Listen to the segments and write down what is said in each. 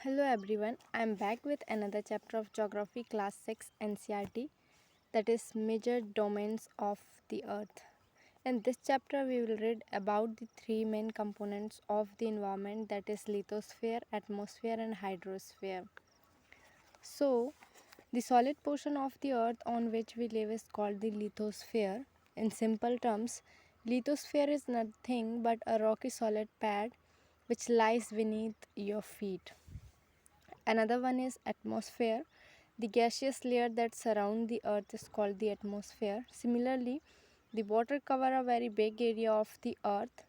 Hello everyone, I am back with another chapter of Geography Class 6 ncert, that is Major Domains of the Earth. In this chapter we will read about the three main components of the environment, that is lithosphere, atmosphere and hydrosphere. So, the solid portion of the earth on which we live is called the lithosphere. In simple terms, lithosphere is nothing but a rocky solid pad which lies beneath your feet. Another one is atmosphere. The gaseous layer that surrounds the earth is called the atmosphere. Similarly, the water cover a very big area of the earth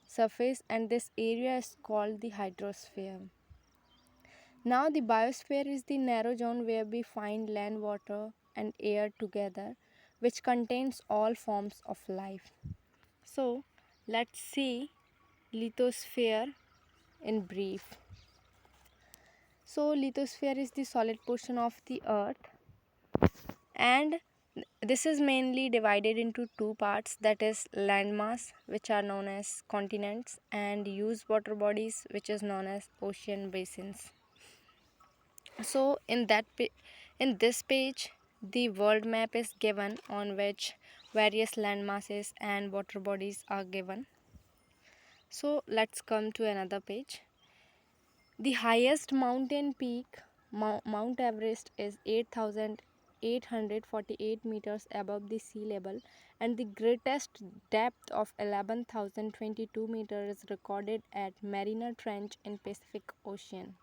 surface, and this area is called the hydrosphere. Now the biosphere is the narrow zone where we find land, water and air together, which contains all forms of life. So let's see lithosphere in brief. So lithosphere is the solid portion of the earth, and this is mainly divided into two parts, that is landmass, which are known as continents, and used water bodies, which is known as ocean basins. So in this page the world map is given on which various landmasses and water bodies are given. So let's come to another page. The highest mountain peak, Mount Everest, is 8,848 meters above the sea level, and the greatest depth of 11,022 meters is recorded at Mariana Trench in Pacific Ocean.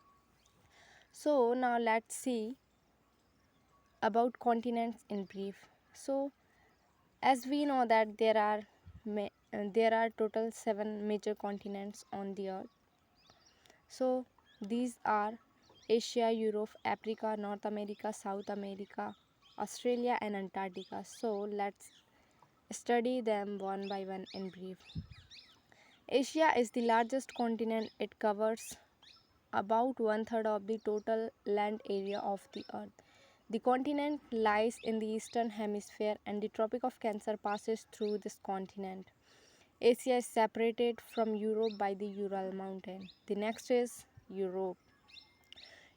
So now let's see about continents in brief. So as we know that there are total 7 major continents on the earth. So these are Asia, Europe, Africa, North America, South America, Australia and Antarctica. So let's study them one by one in brief. Asia is the largest continent. It covers about one-third of the total land area of the earth. The continent lies in the eastern hemisphere, and the Tropic of Cancer passes through this continent. Asia is separated from Europe by the Ural Mountain. The next is Europe.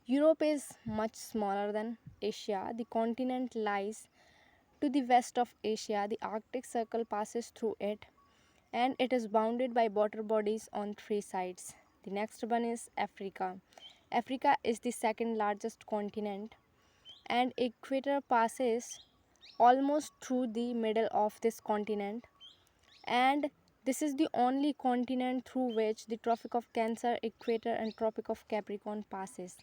Europe is much smaller than Asia. The continent lies to the west of Asia. The Arctic Circle passes through it, and it is bounded by water bodies on three sides. The next one is Africa. Africa is the second largest continent, and equator passes almost through the middle of this continent, and this is the only continent through which the Tropic of Cancer, equator and Tropic of Capricorn passes.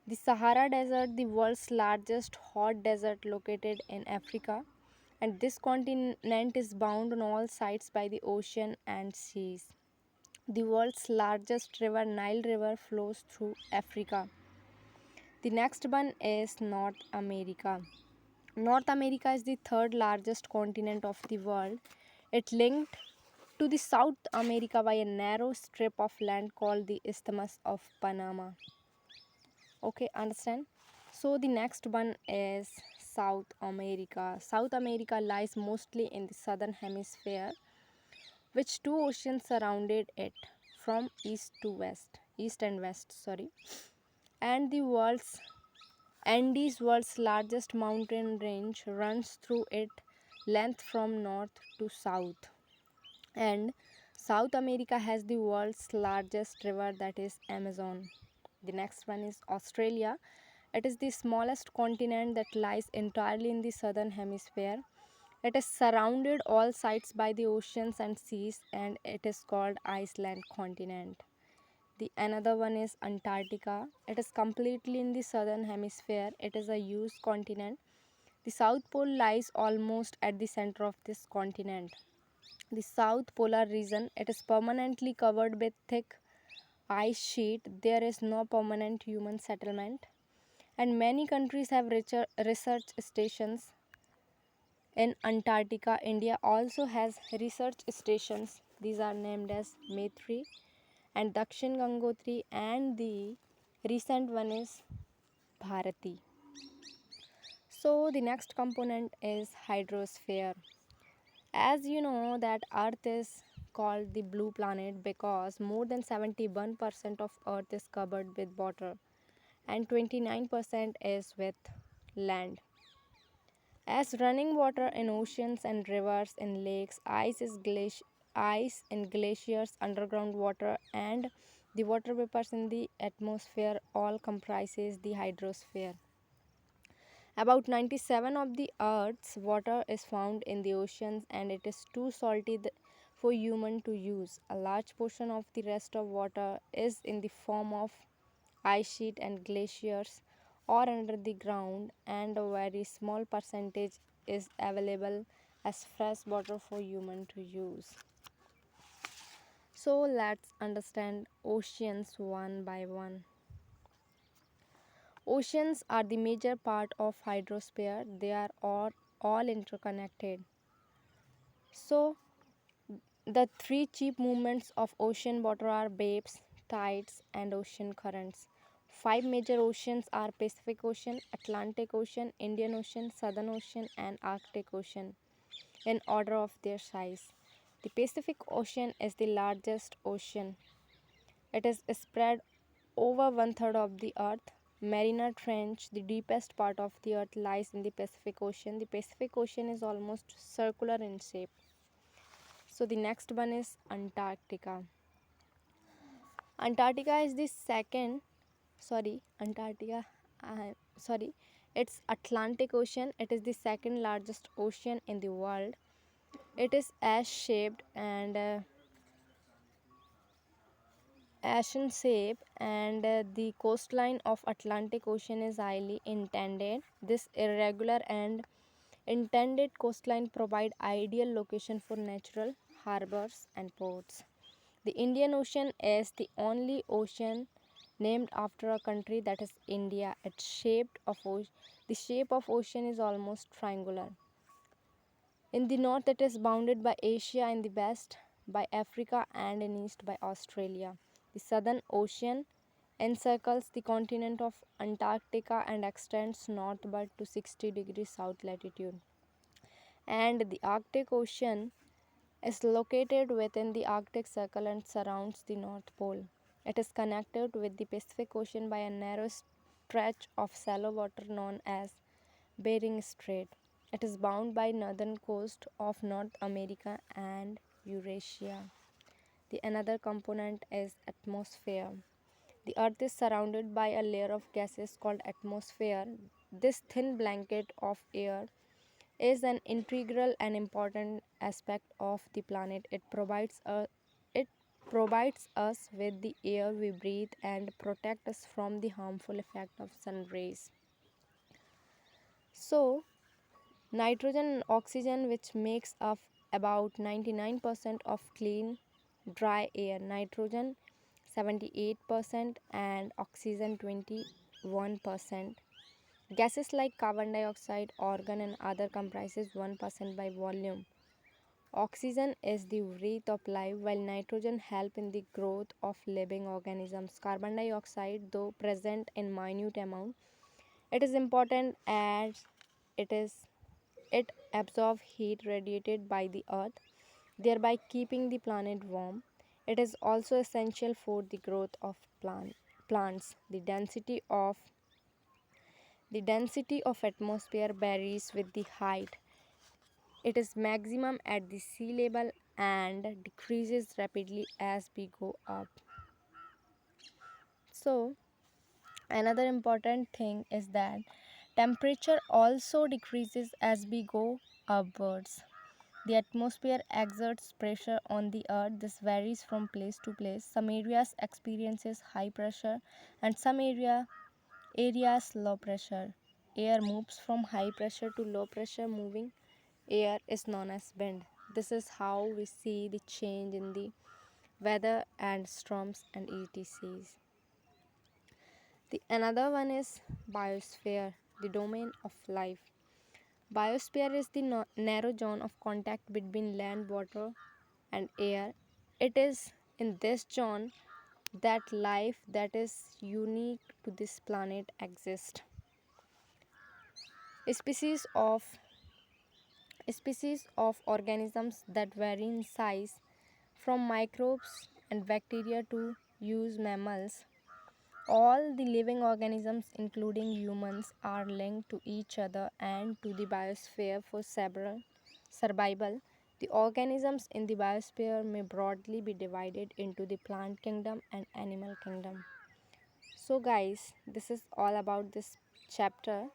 The Sahara Desert, the world's largest hot desert located in Africa, and this continent is bound on all sides by the ocean and seas. The world's largest river, Nile River, flows through Africa. The next one is North America. North America is the third largest continent of the world. It linked to the South America by a narrow strip of land called the Isthmus of Panama. Okay, understand? So the next one is South America. South America lies mostly in the southern hemisphere, which two oceans surrounded it from east and west, and the world's Andes, world's largest mountain range, runs through its length from north to south. And South America has the world's largest river, that is Amazon. The next one is Australia. It is the smallest continent that lies entirely in the southern hemisphere. It is surrounded all sides by the oceans and seas, and it is called Iceland continent. The another one is Antarctica. It is completely in the southern hemisphere. It is a huge continent. The South Pole lies almost at the center of this continent. The South Polar region, it is permanently covered with thick ice sheet. There is no permanent human settlement, and many countries have research stations in Antarctica. India also has research stations. These are named as Maitri and Dakshin Gangotri, and the recent one is Bharati. So the next component is hydrosphere. As you know that earth is called the blue planet because more than 71% of Earth is covered with water and 29% is with land. As running water in oceans and rivers and lakes, ice in glaciers, underground water, and the water vapors in the atmosphere all comprises the hydrosphere. About 97 of the Earth's water is found in the oceans and it is too salty for human to use. A large portion of the rest of water is in the form of ice sheet and glaciers or under the ground, and a very small percentage is available as fresh water for human to use. So let's understand oceans one by one. Oceans are the major part of hydrosphere. They are all interconnected. So the three chief movements of ocean water are waves, tides, and ocean currents. Five major oceans are Pacific Ocean, Atlantic Ocean, Indian Ocean, Southern Ocean, and Arctic Ocean in order of their size. The Pacific Ocean is the largest ocean. It is spread over one third of the earth. Mariana Trench, the deepest part of the earth, lies in the Pacific Ocean. The Pacific Ocean is almost circular in shape. So the next one is Antarctica. Antarctica is the second, sorry, Antarctica, sorry, it's Atlantic Ocean. It is the second largest ocean in the world. It is ash shaped and ashen shape, and the coastline of Atlantic Ocean is highly intended. This irregular and intended coastline provide ideal location for natural harbors and ports. The Indian Ocean is the only ocean named after a country, that is India. The shape of ocean is almost triangular. In the north it is bounded by Asia, in the west by Africa, and in east by Australia. The Southern Ocean encircles the continent of Antarctica and extends northward to 60 degrees south latitude. And the Arctic Ocean is located within the Arctic Circle and surrounds the North Pole. It is connected with the Pacific Ocean by a narrow stretch of shallow water known as Bering Strait. It is bound by northern coast of North America and Eurasia. The another component is atmosphere. The earth is surrounded by a layer of gases called atmosphere. This thin blanket of air is an integral and important aspect of the planet. It provides us with the air we breathe and protect us from the harmful effect of sun rays. So nitrogen and oxygen, which makes up about 99% of clean dry air. Nitrogen 78% and oxygen 21%. Gases like carbon dioxide, argon, and other comprises 1% by volume. Oxygen is the breath of life, while nitrogen help in the growth of living organisms. Carbon dioxide, though present in minute amount, it is important as it absorbs heat radiated by the earth, thereby keeping the planet warm. It is also essential for the growth of plants. The density of atmosphere varies with the height. It is maximum at the sea level and decreases rapidly as we go up. So, another important thing is that temperature also decreases as we go upwards. The atmosphere exerts pressure on the earth. This varies from place to place. Some areas experiences high pressure and some areas low pressure. Air moves from high pressure to low pressure. Moving air is known as wind. This is how we see the change in the weather and storms and ETCs. The another one is biosphere, the domain of life. Biosphere is the narrow zone of contact between land, water, and air. It is in this zone that life that is unique to this planet exists. Species of species of organisms that vary in size From microbes and bacteria to use mammals, all the living organisms, including humans, are linked to each other and to the biosphere for several survival. The organisms in the biosphere may broadly be divided into the plant kingdom and animal kingdom. So, guys, this is all about this chapter.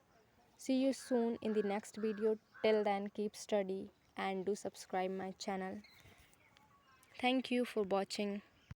See you soon in the next video. Till then, keep study and do subscribe my channel. Thank you for watching.